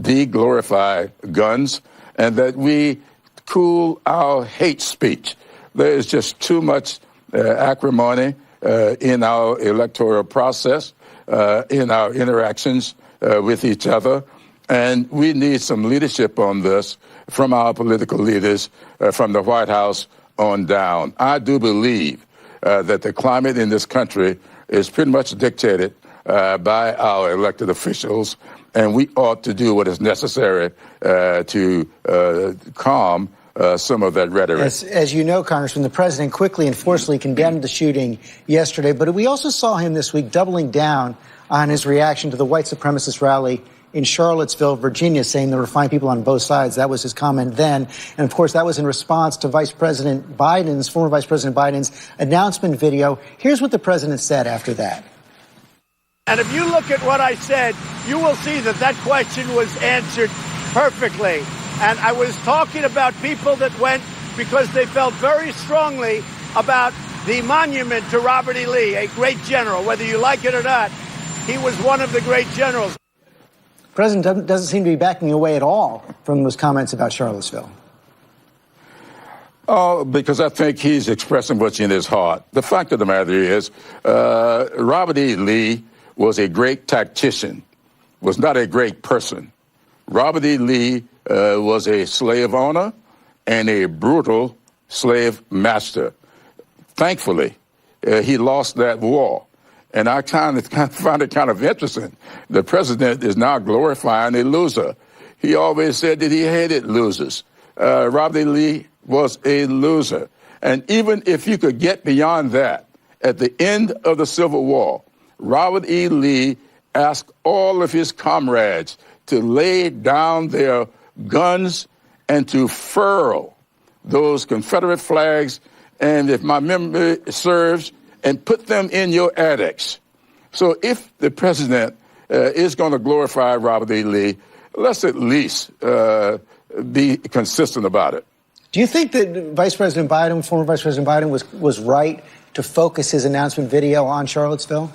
de-glorify guns and that we cool our hate speech. There is just too much acrimony in our electoral process, in our interactions with each other. And we need some leadership on this from our political leaders, from the White House on down. I do believe that the climate in this country is pretty much dictated by our elected officials, and we ought to do what is necessary to calm some of that rhetoric. As you know, Congressman, the president quickly and forcefully condemned the shooting yesterday, but we also saw him this week doubling down on his reaction to the white supremacist rally in Charlottesville, Virginia, saying there were fine people on both sides. That was his comment then. And, of course, that was in response to former Vice President Biden's announcement video. Here's what the president said after that. And if you look at what I said, you will see that that question was answered perfectly. And I was talking about people that went because they felt very strongly about the monument to Robert E. Lee, a great general. Whether you like it or not, he was one of the great generals. The president doesn't seem to be backing away at all from those comments about Charlottesville. Oh, because I think he's expressing what's in his heart. The fact of the matter is, Robert E. Lee was a great tactician, was not a great person. Robert E. Lee was a slave owner and a brutal slave master. Thankfully, he lost that war. And I kind of find it kind of interesting. The president is now glorifying a loser. He always said that he hated losers. Robert E. Lee was a loser. And even if you could get beyond that, at the end of the Civil War, Robert E. Lee asked all of his comrades to lay down their guns and to furl those Confederate flags, and if my memory serves, and put them in your attics. So if the president is going to glorify Robert E. Lee, let's at least be consistent about it. Do you think that former Vice President Biden was right to focus his announcement video on Charlottesville?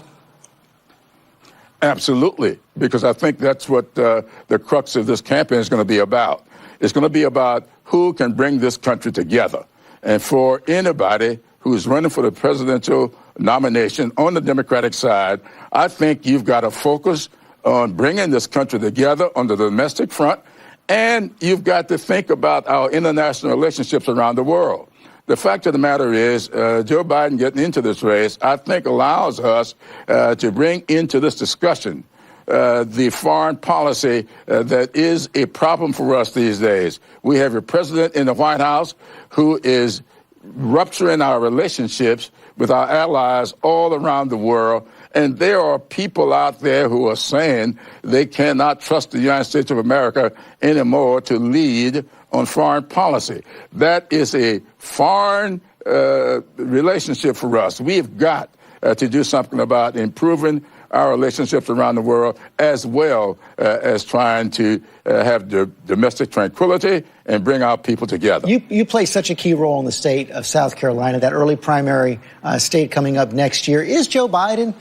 Absolutely, because I think that's what the crux of this campaign is going to be about. It's going to be about who can bring this country together. And for anybody who's running for the presidential nomination on the Democratic side, I think you've got to focus on bringing this country together on the domestic front, and you've got to think about our international relationships around the world. The fact of the matter is, Joe Biden getting into this race, I think allows us to bring into this discussion the foreign policy that is a problem for us these days. We have a president in the White House who is rupturing our relationships with our allies all around the world. And there are people out there who are saying they cannot trust the United States of America anymore to lead on foreign policy. That is a foreign relationship for us. We've got to do something about improving our relationships around the world, as well as trying to have domestic tranquility and bring our people together. You play such a key role in the state of South Carolina, that early primary state coming up next year. Is Joe Biden